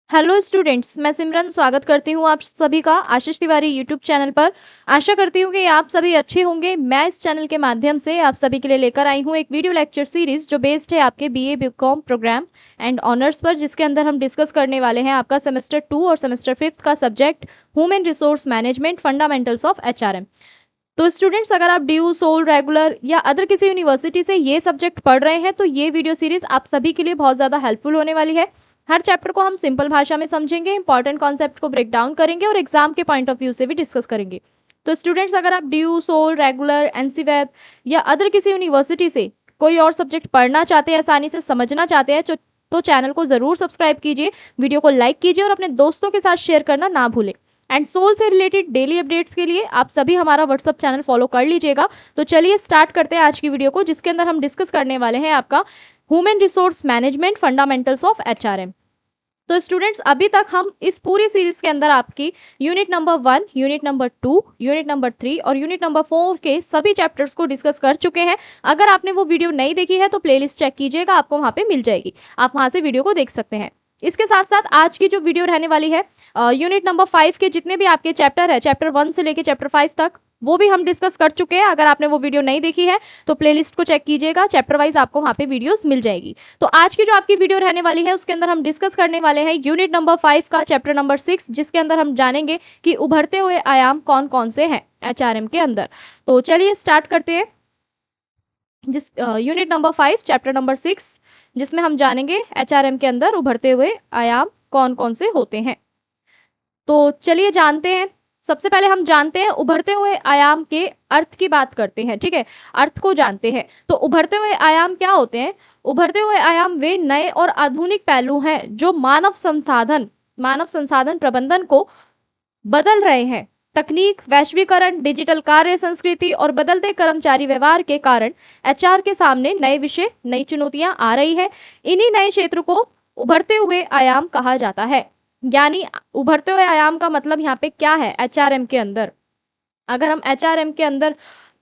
Hello students, मैं सिमरन स्वागत करती हूँ आप सभी का आशीष तिवारी यूट्यूब चैनल पर। आशा करती हूँ कि आप सभी अच्छे होंगे। मैं इस चैनल के माध्यम से आप सभी के लिए लेकर आई हूँ एक वीडियो लेक्चर सीरीज जो बेस्ड है आपके BA B Com programme and honours पर, जिसके अंदर हम डिस्कस करने वाले हैं आपका सेमेस्टर 2 और सेमेस्टर 5 का subject human resource management fundamentals of HRM. तो स्टूडेंट्स, अगर आप ड्यू, सोल, रेगुलर या अदर किसी यूनिवर्सिटी से ये सब्जेक्ट पढ़ रहे हैं तो ये वीडियो सीरीज आप सभी के लिए बहुत ज़्यादा हेल्पफुल होने वाली है। हर चैप्टर को हम सिंपल भाषा में समझेंगे, इंपॉर्टेंट कॉन्सेप्ट को ब्रेक डाउन करेंगे और एग्जाम के पॉइंट ऑफ व्यू से भी डिस्कस करेंगे। तो स्टूडेंट्स, अगर आप ड्यू, सोल, रेगुलर, एनसीवेब या अदर किसी यूनिवर्सिटी से कोई और सब्जेक्ट पढ़ना चाहते हैं, आसानी से समझना चाहते हैं, तो चैनल को ज़रूर सब्सक्राइब कीजिए, वीडियो को लाइक कीजिए और अपने दोस्तों के साथ शेयर करना ना भूलें। एंड सोल से रिलेटेड डेली अपडेट्स के लिए आप सभी हमारा व्हाट्सअप चैनल फॉलो कर लीजिएगा। तो चलिए स्टार्ट करते हैं आज की वीडियो को, जिसके अंदर हम डिस्कस करने वाले हैं आपका human resource management fundamentals of HRM. तो स्टूडेंट्स, अभी तक हम इस पूरी सीरीज के अंदर आपकी unit number 1, unit number 2, unit number 3 और यूनिट नंबर 4 के सभी चैप्टर्स को डिस्कस कर चुके हैं। अगर आपने वो वीडियो नहीं देखी है तो प्लेलिस्ट चेक कीजिएगा, आपको वहाँ पे मिल जाएगी, आप वहाँ से वीडियो को देख सकते हैं। इसके साथ साथ आज की जो वीडियो रहने वाली है, यूनिट नंबर 5 के जितने भी आपके चैप्टर है, चैप्टर 1 से लेके चैप्टर 5 तक, वो भी हम डिस्कस कर चुके हैं। अगर आपने वो वीडियो नहीं देखी है तो प्लेलिस्ट को चेक कीजिएगा, चैप्टर वाइज आपको वहाँ पे वीडियोस मिल जाएगी। तो आज की जो आपकी वीडियो रहने वाली है उसके अंदर हम डिस्कस करने वाले हैं यूनिट नंबर 5 का चैप्टर नंबर 6, जिसके अंदर हम जानेंगे कि उभरते हुए आयाम कौन कौन से हैं एचआरएम के अंदर। तो चलिए स्टार्ट करते हैं जिस यूनिट नंबर 5 चैप्टर नंबर 6, जिसमें हम जानेंगे एचआरएम के अंदर उभरते हुए आयाम कौन कौन से होते हैं। तो चलिए जानते हैं। सबसे पहले हम जानते हैं उभरते हुए आयाम के अर्थ की बात करते हैं, ठीक है, अर्थ को जानते हैं। तो उभरते हुए आयाम क्या होते हैं? उभरते हुए आयाम वे नए और आधुनिक पहलू हैं जो मानव संसाधन प्रबंधन को बदल रहे हैं। तकनीक, वैश्वीकरण, डिजिटल कार्य संस्कृति और बदलते कर्मचारी व्यवहार के कारण एचआर के सामने नए विषय, नई चुनौतियां आ रही है। इन्हीं नए क्षेत्र को उभरते हुए आयाम कहा जाता है। यानी उभरते हुए आयाम का मतलब यहाँ पे क्या है एचआरएम के अंदर? अगर हम एचआरएम के अंदर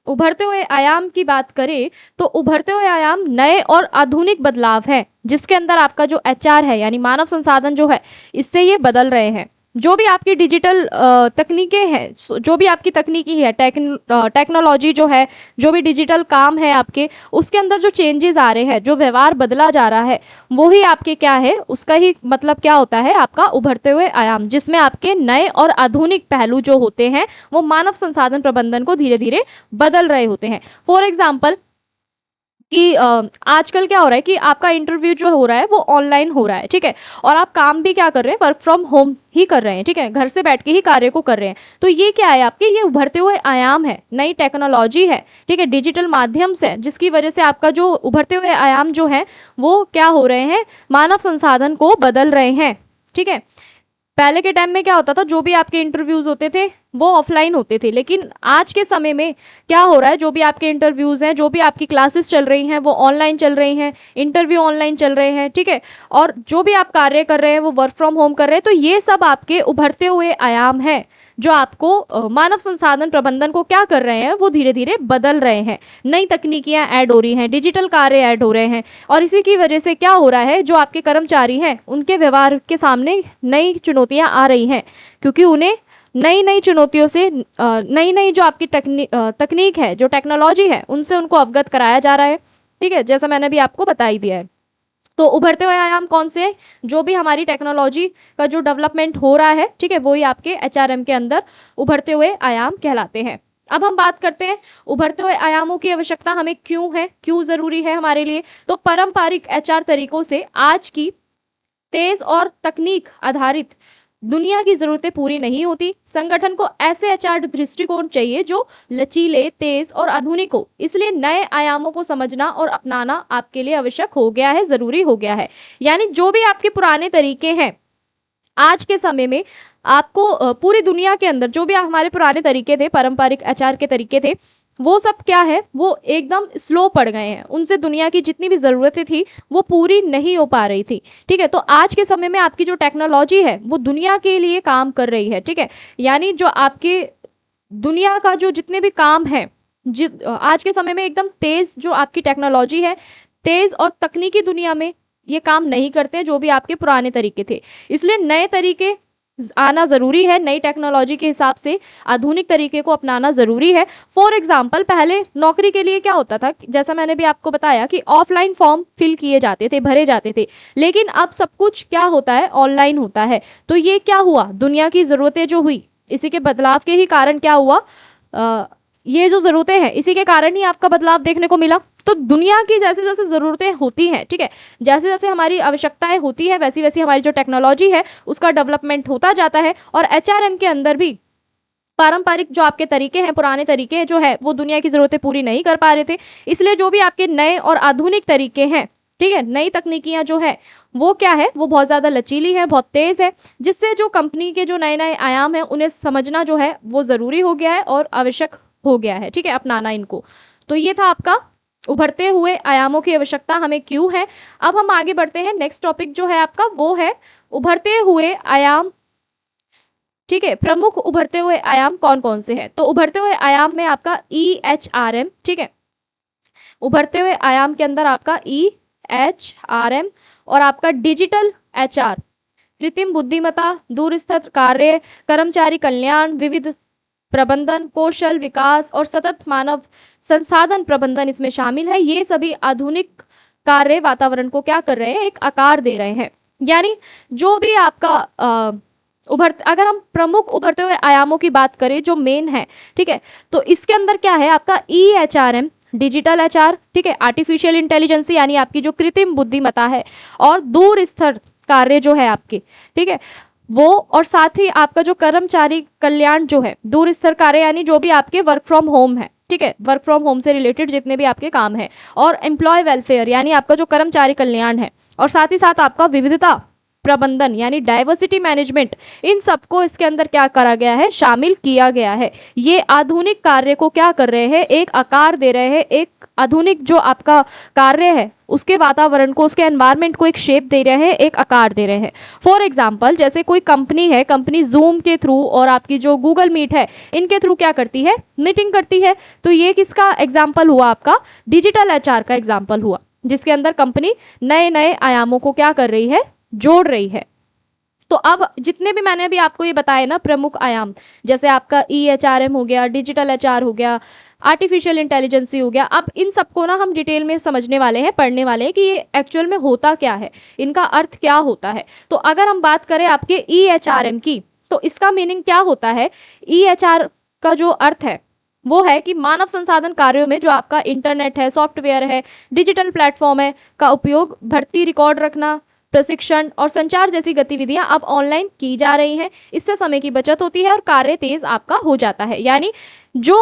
उभरते हुए आयाम की बात करें तो उभरते हुए आयाम नए और आधुनिक बदलाव है, जिसके अंदर आपका जो एचआर है यानी मानव संसाधन जो है, इससे ये बदल रहे हैं। जो भी आपकी डिजिटल तकनीकें हैं, जो भी आपकी तकनीकी है, टेक्नोलॉजी जो है, जो भी डिजिटल काम है आपके, उसके अंदर जो चेंजेस आ रहे हैं, जो व्यवहार बदला जा रहा है, वो ही आपके क्या है, उसका ही मतलब क्या होता है आपका उभरते हुए आयाम, जिसमें आपके नए और आधुनिक पहलू जो होते हैं वो मानव संसाधन प्रबंधन को धीरे धीरे बदल रहे होते हैं। फॉर एग्जाम्पल कि आजकल क्या हो रहा है कि आपका इंटरव्यू जो हो रहा है वो ऑनलाइन हो रहा है, ठीक है, और आप काम भी क्या कर रहे हैं, वर्क फ्रॉम होम ही कर रहे हैं, ठीक है, घर से बैठ के ही कार्य को कर रहे हैं। तो ये क्या है आपके, ये उभरते हुए आयाम है, नई टेक्नोलॉजी है, ठीक है, डिजिटल माध्यम से, जिसकी वजह से आपका जो उभरते हुए आयाम जो है वो क्या हो रहे हैं, मानव संसाधन को बदल रहे हैं, ठीक है। पहले के टाइम में क्या होता था, जो भी आपके इंटरव्यूज होते थे वो ऑफलाइन होते थे, लेकिन आज के समय में क्या हो रहा है, जो भी आपके इंटरव्यूज हैं, जो भी आपकी क्लासेस चल रही हैं वो ऑनलाइन चल रही हैं, इंटरव्यू ऑनलाइन चल रहे हैं, ठीक है, और जो भी आप कार्य कर रहे हैं वो वर्क फ्रॉम होम कर रहे हैं। तो ये सब आपके उभरते हुए आयाम हैं जो आपको मानव संसाधन प्रबंधन को क्या कर रहे हैं, वो धीरे धीरे बदल रहे हैं। नई तकनीकियां ऐड हो रही हैं, डिजिटल कार्य ऐड हो रहे हैं, और इसी की वजह से क्या हो रहा है, जो आपके कर्मचारी हैं उनके व्यवहार के सामने नई चुनौतियां आ रही हैं, क्योंकि उन्हें नई नई चुनौतियों से, नई नई जो आपकी तकनीक है, जो टेक्नोलॉजी है, उनसे उनको अवगत कराया जा रहा है, ठीक है, जैसा मैंने भी आपको बता ही दिया है। तो उभरते हुए आयाम कौन से? जो भी हमारी टेक्नोलॉजी का जो डेवलपमेंट हो रहा है, ठीक है, वही आपके एचआरएम के अंदर उभरते हुए आयाम कहलाते हैं। अब हम बात करते हैं उभरते हुए आयामों की आवश्यकता हमें क्यों है, क्यों जरूरी है हमारे लिए। तो पारंपरिक एचआर तरीकों से आज की तेज और तकनीक आधारित दुनिया की जरूरतें पूरी नहीं होती। संगठन को ऐसे एचआर दृष्टिकोण चाहिए जो लचीले, तेज और आधुनिक हो। इसलिए नए आयामों को समझना और अपनाना आपके लिए आवश्यक हो गया है, जरूरी हो गया है। यानी जो भी आपके पुराने तरीके हैं आज के समय में, आपको पूरी दुनिया के अंदर जो भी हमारे पुराने तरीके थे, पारंपरिक एचआर के तरीके थे, वो सब क्या है, वो एकदम स्लो पड़ गए हैं। उनसे दुनिया की जितनी भी ज़रूरतें थी वो पूरी नहीं हो पा रही थी, ठीक है। तो आज के समय में आपकी जो टेक्नोलॉजी है वो दुनिया के लिए काम कर रही है, ठीक है। यानी जो आपके दुनिया का जो जितने भी काम है, आज के समय में एकदम तेज़ जो आपकी टेक्नोलॉजी है, तेज़ और तकनीकी दुनिया में ये काम नहीं करते हैं जो भी आपके पुराने तरीके थे। इसलिए नए तरीके आना ज़रूरी है, नई टेक्नोलॉजी के हिसाब से आधुनिक तरीके को अपनाना ज़रूरी है। फॉर एग्जाम्पल पहले नौकरी के लिए क्या होता था, जैसा मैंने भी आपको बताया कि ऑफलाइन फॉर्म फिल किए जाते थे, भरे जाते थे, लेकिन अब सब कुछ क्या होता है, ऑनलाइन होता है। तो ये क्या हुआ, दुनिया की ज़रूरतें जो हुई, इसी के बदलाव के ही कारण क्या हुआ, ये जो ज़रूरतें हैं इसी के कारण ही आपका बदलाव देखने को मिला। तो दुनिया की जैसे जैसे ज़रूरतें होती हैं, ठीक है, जैसे जैसे हमारी आवश्यकताएं होती है, वैसी वैसी हमारी जो टेक्नोलॉजी है उसका डेवलपमेंट होता जाता है। और एचआरएम के अंदर भी पारंपरिक जो आपके तरीके हैं, पुराने तरीके जो है वो दुनिया की ज़रूरतें पूरी नहीं कर पा रहे थे। इसलिए जो भी आपके नए और आधुनिक तरीके हैं, ठीक है, नई तकनीकियां जो है वो क्या है, वो बहुत ज़्यादा लचीली है, बहुत तेज़ है, जिससे जो कंपनी के जो नए नए आयाम हैं उन्हें समझना जो है वो ज़रूरी हो गया है और आवश्यक हो गया है, ठीक है, अपनाना इनको। तो ये था आपका उभरते हुए आयामों की आवश्यकता हमें क्यों है। अब हम आगे बढ़ते हैं, नेक्स्ट टॉपिक जो है आपका वो है उभरते हुए आयाम, ठीक है, प्रमुख उभरते हुए आयाम कौन कौन से हैं। तो उभरते हुए आयाम में आपका EHRM, ठीक है, उभरते हुए आयाम के अंदर आपका EHRM और आपका डिजिटल HR, कृत्रिम बुद्धिमत्ता, दूरस्थ कार्य, कर्मचारी कल्याण, विविध प्रबंधन, कौशल विकास और सतत मानव संसाधन प्रबंधन इसमें शामिल है। ये सभी आधुनिक कार्य वातावरण को क्या कर रहे हैं, एक आकार दे रहे हैं। यानी जो भी आपका अगर हम प्रमुख उभरते हुए आयामों की बात करें जो मेन है, ठीक है, तो इसके अंदर क्या है आपका EHRM, डिजिटल HR, ठीक है, आर्टिफिशियल इंटेलिजेंस यानी आपकी जो कृत्रिम बुद्धिमत्ता है, और दूर स्थित कार्य जो है आपके, ठीक है, वो, और साथ ही आपका जो कर्मचारी कल्याण जो है, दूर स्तर कार्य यानी जो भी आपके वर्क फ्रॉम होम है, ठीक है, वर्क फ्रॉम होम से रिलेटेड जितने भी आपके काम है, और एम्प्लॉय वेलफेयर यानी आपका जो कर्मचारी कल्याण है, और साथ ही साथ आपका विविधता प्रबंधन यानी डाइवर्सिटी मैनेजमेंट, इन सबको इसके अंदर क्या करा गया है, शामिल किया गया है। ये आधुनिक कार्य को क्या कर रहे हैं, एक आकार दे रहे हैं, एक आधुनिक जो आपका कार्य है उसके वातावरण को, उसके एनवायरनमेंट को एक शेप दे रहे हैं, एक आकार दे रहे हैं। फॉर एग्जाम्पल जैसे कोई कंपनी है, कंपनी जूम के थ्रू और आपकी जो गूगल मीट है इनके थ्रू क्या करती है, मीटिंग करती है। तो ये किसका एग्जाम्पल हुआ, आपका डिजिटल HR का एग्जाम्पल हुआ, जिसके अंदर कंपनी नए नए आयामों को क्या कर रही है, जोड़ रही है। तो अब जितने भी मैंने अभी आपको ये बताए ना प्रमुख आयाम, जैसे आपका EHRM हो गया, डिजिटल HR हो गया, आर्टिफिशियल इंटेलिजेंसी हो गया, अब इन सबको ना हम डिटेल में समझने वाले हैं, पढ़ने वाले हैं कि ये एक्चुअल में होता क्या है, इनका अर्थ क्या होता है। तो अगर हम बात करें आपके EHRM की, तो इसका मीनिंग क्या होता है, EHR का जो अर्थ है वो है कि मानव संसाधन कार्यों में जो आपका इंटरनेट है, सॉफ्टवेयर है, डिजिटल प्लेटफॉर्म है का उपयोग, भर्ती रिकॉर्ड रखना, प्रशिक्षण और संचार जैसी गतिविधियां अब ऑनलाइन की जा रही हैं। इससे समय की बचत होती है और कार्य तेज आपका हो जाता है। यानी जो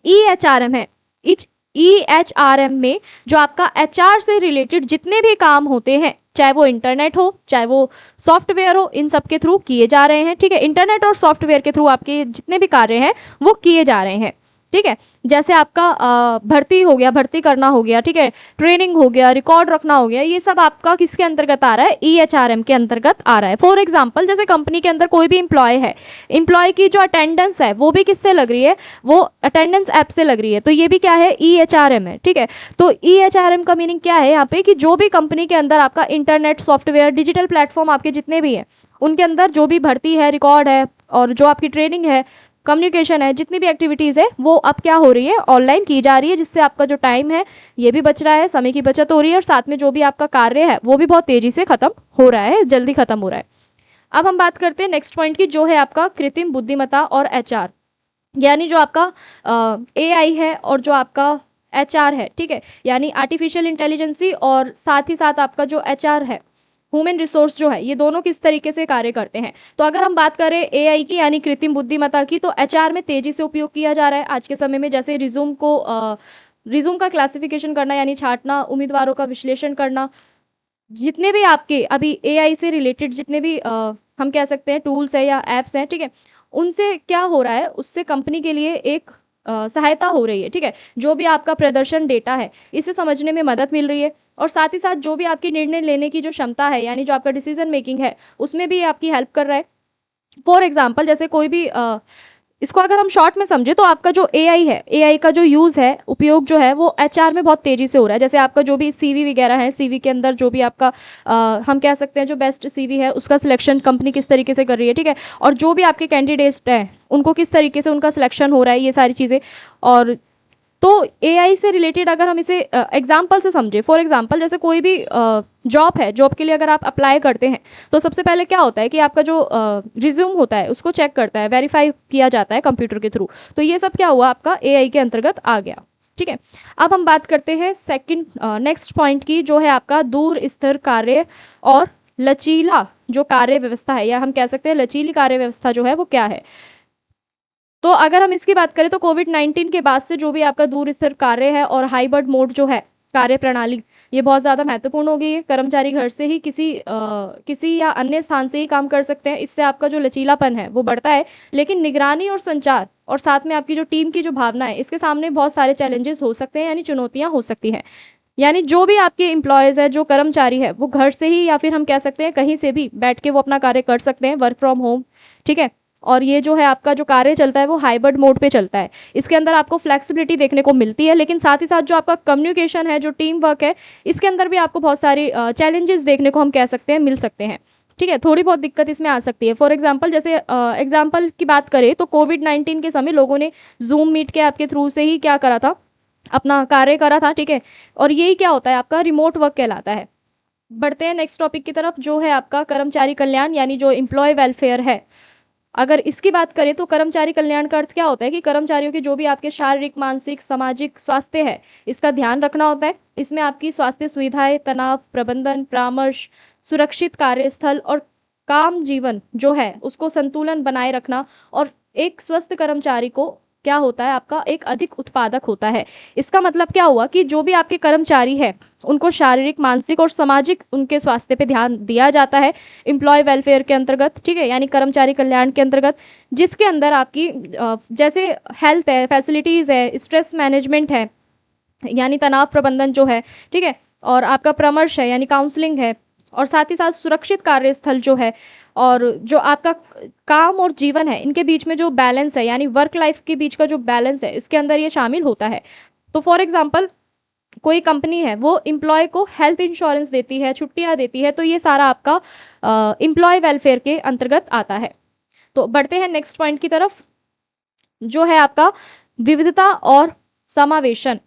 EHRM है, इस EHRM में जो आपका HR से रिलेटेड जितने भी काम होते हैं, चाहे वो इंटरनेट हो, चाहे वो सॉफ्टवेयर हो, इन सब के थ्रू किए जा रहे हैं, ठीक है, इंटरनेट और सॉफ्टवेयर के थ्रू आपके जितने भी कार्य हैं वो किए जा रहे हैं, ठीक है। जैसे आपका भर्ती हो गया, भर्ती करना हो गया, ठीक है, ट्रेनिंग हो गया, रिकॉर्ड रखना हो गया, ये सब आपका किसके अंतर्गत आ रहा है, EHRM के अंतर्गत आ रहा है। फॉर एग्जांपल जैसे कंपनी के अंदर कोई भी एम्प्लॉय है, एम्प्लॉय की जो अटेंडेंस है वो भी किससे लग रही है, वो अटेंडेंस ऐप से लग रही है, तो ये भी क्या है, EHRM है, ठीक है। तो EHRM का मीनिंग क्या है यहाँ पे, कि जो भी कंपनी के अंदर आपका इंटरनेट, सॉफ्टवेयर, डिजिटल प्लेटफॉर्म आपके जितने भी हैं उनके अंदर जो भी भर्ती है, रिकॉर्ड है, और जो आपकी ट्रेनिंग है, कम्युनिकेशन है, जितनी भी एक्टिविटीज़ है वो अब क्या हो रही है, ऑनलाइन की जा रही है, जिससे आपका जो टाइम है ये भी बच रहा है, समय की बचत हो रही है, और साथ में जो भी आपका कार्य है वो भी बहुत तेज़ी से ख़त्म हो रहा है, जल्दी ख़त्म हो रहा है। अब हम बात करते हैं नेक्स्ट पॉइंट की, जो है आपका कृत्रिम बुद्धिमत्ता और HR, यानी जो आपका AI है और जो आपका HR है, ठीक है, यानी आर्टिफिशियल इंटेलिजेंसी, और साथ ही साथ आपका जो HR है, ह्यूमन रिसोर्स जो है, ये दोनों किस तरीके से कार्य करते हैं। तो अगर हम बात करें AI की यानी कृत्रिम बुद्धिमत्ता की, तो HR में तेजी से उपयोग किया जा रहा है आज के समय में। जैसे रिज्यूम का क्लासिफिकेशन करना यानी छांटना, उम्मीदवारों का विश्लेषण करना, जितने भी आपके अभी AI से रिलेटेड जितने भी हम कह सकते हैं टूल्स है या एप्स हैं, ठीक है, उनसे क्या हो रहा है, उससे कंपनी के लिए एक सहायता हो रही है, ठीक है। जो भी आपका प्रदर्शन डेटा है इसे समझने में मदद मिल रही है, और साथ ही साथ जो भी आपकी निर्णय लेने की जो क्षमता है, यानी जो आपका डिसीजन मेकिंग है, उसमें भी आपकी हेल्प कर रहा है। फॉर एग्जाम्पल जैसे कोई भी इसको अगर हम शॉर्ट में समझे तो आपका जो एआई है, एआई का जो यूज़ है, उपयोग जो है वो एचआर में बहुत तेज़ी से हो रहा है। जैसे आपका जो भी सीवी वगैरह है, सीवी के अंदर जो भी आपका हम कह सकते हैं जो बेस्ट सीवी है उसका सिलेक्शन कंपनी किस तरीके से कर रही है, ठीक है, और जो भी आपके कैंडिडेट्स हैं उनको किस तरीके से उनका सिलेक्शन हो रहा है, ये सारी चीज़ें। और तो एआई से रिलेटेड अगर हम इसे एग्जाम्पल से समझे, फॉर एग्जाम्पल जैसे कोई भी जॉब है, जॉब के लिए अगर आप अप्लाई करते हैं तो सबसे पहले क्या होता है कि आपका जो रिज्यूम होता है उसको चेक करता है, वेरीफाई किया जाता है कंप्यूटर के थ्रू। तो ये सब क्या हुआ, आपका एआई के अंतर्गत आ गया, ठीक है। अब हम बात करते हैं सेकंड नेक्स्ट पॉइंट की, जो है आपका दूर स्थिर कार्य और लचीला जो कार्य व्यवस्था है, या हम कह सकते हैं लचीली कार्य व्यवस्था जो है वो क्या है। तो अगर हम इसकी बात करें तो कोविड-19 के बाद से जो भी आपका दूर स्थिर कार्य है और हाइब्रिड मोड जो है कार्य प्रणाली, ये बहुत ज़्यादा महत्वपूर्ण हो गई है। कर्मचारी घर से ही किसी या अन्य स्थान से ही काम कर सकते हैं। इससे आपका जो लचीलापन है वो बढ़ता है, लेकिन निगरानी और संचार और साथ में आपकी जो टीम की जो भावना है, इसके सामने बहुत सारे चैलेंजेस हो सकते हैं, यानी चुनौतियाँ हो सकती हैं। यानी जो भी आपके एम्प्लॉयज़ है, जो कर्मचारी है, वो घर से ही या फिर हम कह सकते हैं कहीं से भी बैठ के वो अपना कार्य कर सकते हैं, वर्क फ्रॉम होम, ठीक है। और ये जो है आपका जो कार्य चलता है वो हाइब्रिड मोड पे चलता है। इसके अंदर आपको फ्लेक्सिबिलिटी देखने को मिलती है, लेकिन साथ ही साथ जो आपका कम्युनिकेशन है, जो टीम वर्क है, इसके अंदर भी आपको बहुत सारी चैलेंजेस देखने को हम कह सकते हैं मिल सकते हैं, ठीक है। थोड़ी बहुत दिक्कत इसमें आ सकती है। फॉर एग्जांपल जैसे एग्जांपल की बात करें तो कोविड-19 के समय लोगों ने ज़ूम मीट के ऐप के थ्रू से ही क्या करा था, अपना कार्य करा था, ठीक है। और यही क्या होता है, आपका रिमोट वर्क कहलाता है। बढ़ते हैं नेक्स्ट टॉपिक की तरफ, जो है आपका कर्मचारी कल्याण, यानी जो एम्प्लॉय वेलफेयर है। अगर इसकी बात करें तो कर्मचारी कल्याण का अर्थ क्या होता है कि कर्मचारियों की जो भी आपके शारीरिक, मानसिक, सामाजिक स्वास्थ्य है, इसका ध्यान रखना होता है। इसमें आपकी स्वास्थ्य सुविधाएं, तनाव प्रबंधन, परामर्श, सुरक्षित कार्यस्थल और काम जीवन जो है उसको संतुलन बनाए रखना, और एक स्वस्थ कर्मचारी को क्या होता है, आपका एक अधिक उत्पादक होता है। इसका मतलब क्या हुआ कि जो भी आपके कर्मचारी है उनको शारीरिक, मानसिक और सामाजिक उनके स्वास्थ्य पे ध्यान दिया जाता है एम्प्लॉय वेलफेयर के अंतर्गत, ठीक है, यानी कर्मचारी कल्याण के अंतर्गत, जिसके अंदर आपकी जैसे हेल्थ है, फैसिलिटीज़ है, स्ट्रेस मैनेजमेंट है, यानी तनाव प्रबंधन जो है, ठीक है, और आपका परामर्श है यानी काउंसलिंग है, और साथ ही साथ सुरक्षित कार्यस्थल जो है, और जो आपका काम और जीवन है इनके बीच में जो बैलेंस है, यानी वर्क लाइफ के बीच का जो बैलेंस है, इसके अंदर ये शामिल होता है। तो फॉर एग्जांपल कोई कंपनी है वो एम्प्लॉय को हेल्थ इंश्योरेंस देती है, छुट्टियां देती है, तो ये सारा आपका एम्प्लॉय वेलफेयर के अंतर्गत आता है। तो बढ़ते हैं नेक्स्ट पॉइंट की तरफ, जो है आपका विविधता और समावेशन।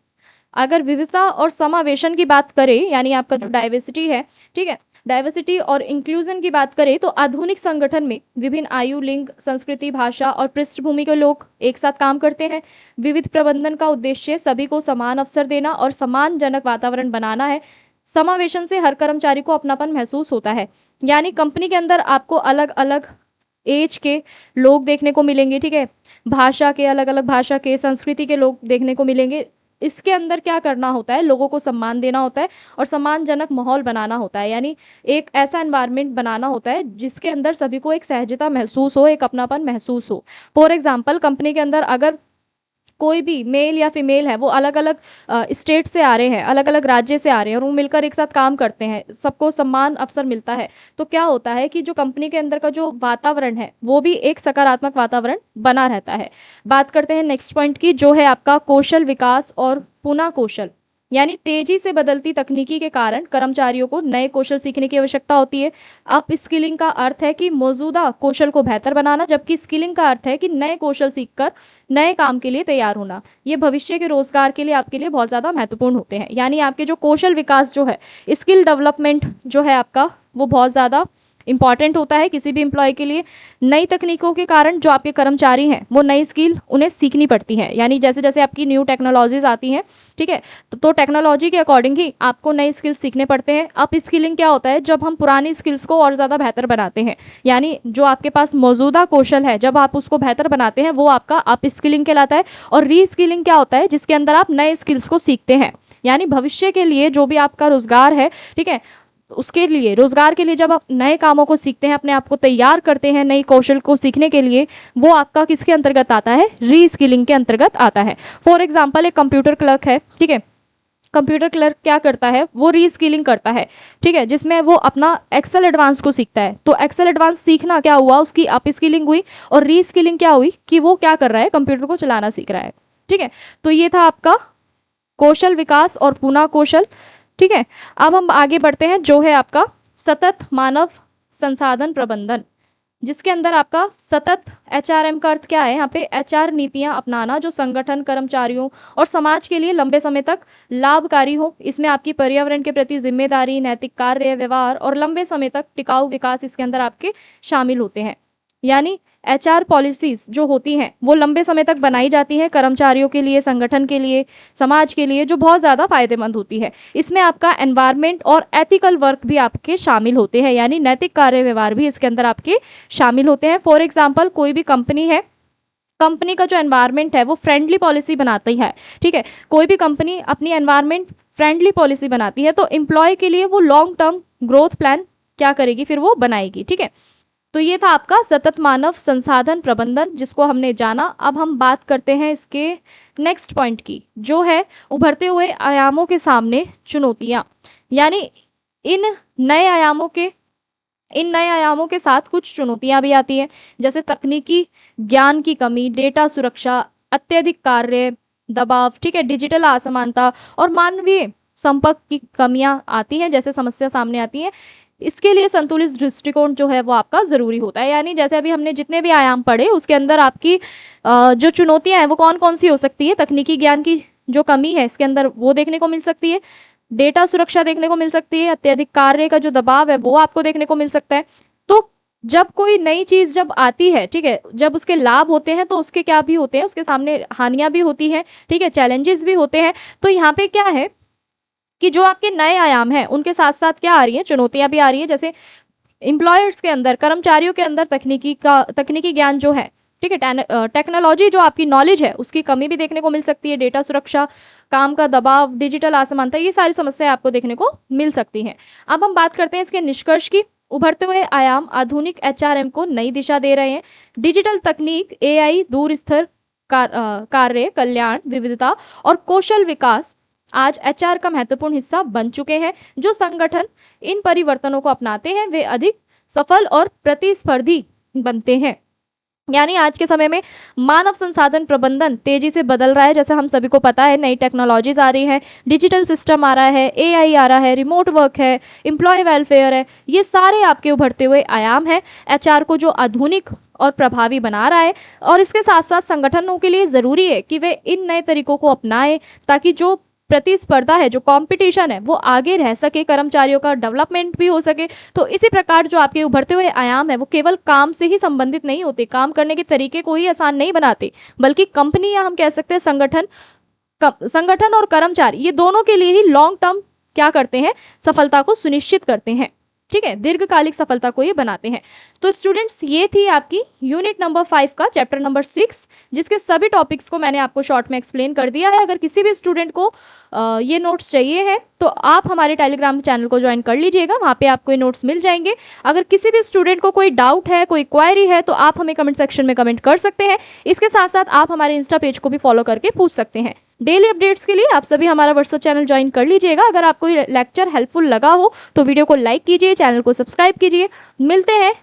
अगर विविधता और समावेशन की बात करें, यानी आपका जो डाइवर्सिटी है, ठीक है, डाइवर्सिटी और इंक्लूजन की बात करें तो आधुनिक संगठन में विभिन्न आयु, लिंग, संस्कृति, भाषा और पृष्ठभूमि के लोग एक साथ काम करते हैं। विविध प्रबंधन का उद्देश्य सभी को समान अवसर देना और सम्मानजनक वातावरण बनाना है। समावेशन से हर कर्मचारी को अपनापन महसूस होता है, यानी कंपनी के अंदर आपको अलग अलग एज के लोग देखने को मिलेंगे, ठीक है, भाषा के अलग अलग भाषा के, संस्कृति के लोग देखने को मिलेंगे। इसके अंदर क्या करना होता है, लोगों को सम्मान देना होता है और सम्मानजनक माहौल बनाना होता है, यानी एक ऐसा एनवायरनमेंट बनाना होता है जिसके अंदर सभी को एक सहजता महसूस हो, एक अपनापन महसूस हो। फॉर एग्जाम्पल कंपनी के अंदर अगर कोई भी मेल या फीमेल है वो अलग अलग स्टेट से आ रहे हैं, अलग अलग राज्य से आ रहे हैं, और वो मिलकर एक साथ काम करते हैं, सबको सम्मान अवसर मिलता है, तो क्या होता है कि जो कंपनी के अंदर का जो वातावरण है वो भी एक सकारात्मक वातावरण बना रहता है। बात करते हैं नेक्स्ट पॉइंट की, जो है आपका कौशल विकास और पुनः कौशल, यानी तेजी से बदलती तकनीकी के कारण कर्मचारियों को नए कौशल सीखने की आवश्यकता होती है। अप स्किलिंग का अर्थ है कि मौजूदा कौशल को बेहतर बनाना, जबकि स्किलिंग का अर्थ है कि नए कौशल सीखकर नए काम के लिए तैयार होना। ये भविष्य के रोजगार के लिए आपके लिए बहुत ज़्यादा महत्वपूर्ण होते हैं, यानी आपके जो कौशल विकास जो है, स्किल डेवलपमेंट जो है आपका, वो बहुत ज़्यादा इंपॉर्टेंट होता है किसी भी एम्प्लॉय के लिए। नई तकनीकों के कारण जो आपके कर्मचारी हैं वो नई स्किल उन्हें सीखनी पड़ती है, यानी जैसे जैसे आपकी न्यू टेक्नोलॉजीज आती हैं, ठीक है, तो टेक्नोलॉजी के अकॉर्डिंग ही आपको नई स्किल्स सीखने पड़ते हैं। अप स्किलिंग क्या होता है, जब हम पुरानी स्किल्स को और ज़्यादा बेहतर बनाते हैं, यानी जो आपके पास मौजूदा कौशल है जब आप उसको बेहतर बनाते हैं वो आपका अप स्किलिंग कहलाता है। और री स्किलिंग क्या होता है, जिसके अंदर आप नए स्किल्स को सीखते हैं, यानी भविष्य के लिए जो भी आपका रोजगार है, ठीक है, उसके लिए रोजगार के लिए जब आप नए कामों को सीखते हैं, अपने आप को तैयार करते हैं नई कौशल को सीखने के लिए, वो आपका किसके अंतर्गत आता है, री स्किलिंग के अंतर्गत आता है। फॉर एग्जाम्पल एक कंप्यूटर क्लर्क है, ठीक है, कंप्यूटर क्लर्क क्या करता है, वो रीस्किलिंग करता है, ठीक है, जिसमें वो अपना एक्सेल एडवांस को सीखता है। तो एक्सेल एडवांस सीखना क्या हुआ, उसकी अपस्किलिंग हुई, और रीस्किलिंग क्या हुई कि वो क्या कर रहा है, कंप्यूटर को चलाना सीख रहा है, ठीक है। तो ये था आपका कौशल विकास और पुनः कौशल, ठीक है। अब हम आगे बढ़ते हैं, जो है आपका सतत मानव संसाधन प्रबंधन, जिसके अंदर आपका सतत एचआरएम का अर्थ क्या है, यहाँ पे एचआर नीतियां अपनाना जो संगठन, कर्मचारियों और समाज के लिए लंबे समय तक लाभकारी हो। इसमें आपकी पर्यावरण के प्रति जिम्मेदारी, नैतिक कार्य, व्यवहार और लंबे समय तक टिकाऊ विकास इसके अंदर आपके शामिल होते हैं। यानी एचआर पॉलिसीज जो होती हैं वो लंबे समय तक बनाई जाती हैं कर्मचारियों के लिए, संगठन के लिए, समाज के लिए, जो बहुत ज़्यादा फायदेमंद होती है। इसमें आपका एनवायरनमेंट और एथिकल वर्क भी आपके शामिल होते हैं, यानी नैतिक कार्य व्यवहार भी इसके अंदर आपके शामिल होते हैं। फॉर एग्जाम्पल, कोई भी कंपनी है, कंपनी का जो एनवायरनमेंट है वो फ्रेंडली पॉलिसी बनाती है, ठीक है। कोई भी कंपनी अपनी एनवायरनमेंट फ्रेंडली पॉलिसी बनाती है तो एम्प्लॉय के लिए वो लॉन्ग टर्म ग्रोथ प्लान क्या करेगी, फिर वो बनाएगी, ठीक है। तो ये था आपका सतत मानव संसाधन प्रबंधन, जिसको हमने जाना। अब हम बात करते हैं इसके नेक्स्ट पॉइंट की, जो है उभरते हुए आयामों के सामने चुनौतियां। यानी इन नए आयामों के साथ कुछ चुनौतियां भी आती हैं, जैसे तकनीकी ज्ञान की कमी, डेटा सुरक्षा, अत्यधिक कार्य दबाव, ठीक है, डिजिटल असमानता और मानवीय संपर्क की कमियां आती हैं, जैसे समस्या सामने आती है। इसके लिए संतुलित दृष्टिकोण जो है वो आपका जरूरी होता है। यानी जैसे अभी हमने जितने भी आयाम पढ़े उसके अंदर आपकी जो चुनौतियां हैं वो कौन कौन सी हो सकती है, तकनीकी ज्ञान की जो कमी है इसके अंदर वो देखने को मिल सकती है, डेटा सुरक्षा देखने को मिल सकती है, अत्यधिक कार्य का जो दबाव है वो आपको देखने को मिल सकता है। तो जब कोई नई चीज जब आती है, ठीक है, जब उसके लाभ होते हैं तो उसके क्या भी होते हैं, उसके सामने हानियां भी होती हैं, ठीक है, चैलेंजेस भी होते हैं। तो यहाँ पे क्या है कि जो आपके नए आयाम हैं उनके साथ साथ क्या आ रही है, चुनौतियां भी आ रही है। जैसे एम्प्लॉयर्स के अंदर, कर्मचारियों के अंदर तकनीकी ज्ञान जो है, ठीक है, टेक्नोलॉजी जो आपकी नॉलेज है उसकी कमी भी देखने को मिल सकती है, डेटा सुरक्षा, काम का दबाव, डिजिटल असमानता, ये सारी समस्याएं आपको देखने को मिल सकती हैं। अब हम बात करते हैं इसके निष्कर्ष की। उभरते हुए आयाम आधुनिक एचआरएम को नई दिशा दे रहे हैं। डिजिटल तकनीक, एआई, दूर स्तर कार्य, कल्याण, विविधता और कौशल विकास आज एचआर का महत्वपूर्ण हिस्सा बन चुके हैं। जो संगठन इन परिवर्तनों को अपनाते हैं वे अधिक सफल और प्रतिस्पर्धी बनते हैं। यानी आज के समय में मानव संसाधन प्रबंधन तेजी से बदल रहा है। जैसे हम सभी को पता है, नई टेक्नोलॉजीज आ रही है, डिजिटल सिस्टम आ रहा है, एआई आ रहा है, रिमोट वर्क है, एम्प्लॉय वेलफेयर है, ये सारे आपके उभरते हुए आयाम हैं एचआर को जो आधुनिक और प्रभावी बना रहा है। और इसके साथ साथ संगठनों के लिए ज़रूरी है कि वे इन नए तरीकों को अपनाएं ताकि जो प्रतिस्पर्धा है, जो कंपटीशन है, वो आगे रह सके, कर्मचारियों का डेवलपमेंट भी हो सके। तो इसी प्रकार जो आपके उभरते हुए आयाम है वो केवल काम से ही संबंधित नहीं होते, काम करने के तरीके को ही आसान नहीं बनाते, बल्कि कंपनी या हम कह सकते हैं संगठन और कर्मचारी, ये दोनों के लिए ही लॉन्ग टर्म क्या करते हैं, सफलता को सुनिश्चित करते हैं, ठीक है, दीर्घकालिक सफलता को ये बनाते हैं। तो स्टूडेंट्स, ये थी आपकी यूनिट नंबर 5 का चैप्टर नंबर 6, जिसके सभी टॉपिक्स को मैंने आपको शॉर्ट में एक्सप्लेन कर दिया है। अगर किसी भी स्टूडेंट को ये नोट्स चाहिए है तो आप हमारे टेलीग्राम चैनल को ज्वाइन कर लीजिएगा, वहाँ पे आपको ये नोट्स मिल जाएंगे। अगर किसी भी स्टूडेंट को कोई डाउट है, कोई क्वेरी है, तो आप हमें कमेंट सेक्शन में कमेंट कर सकते हैं। इसके साथ साथ आप हमारे इंस्टा पेज को भी फॉलो करके पूछ सकते हैं। डेली अपडेट्स के लिए आप सभी हमारा व्हाट्सएप चैनल ज्वाइन कर लीजिएगा। अगर आपको ये लेक्चर हेल्पफुल लगा हो तो वीडियो को लाइक कीजिए, चैनल को सब्सक्राइब कीजिए। मिलते हैं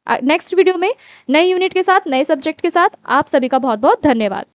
नेक्स्ट वीडियो में नई यूनिट के साथ, नए सब्जेक्ट के साथ। आप सभी का बहुत बहुत धन्यवाद।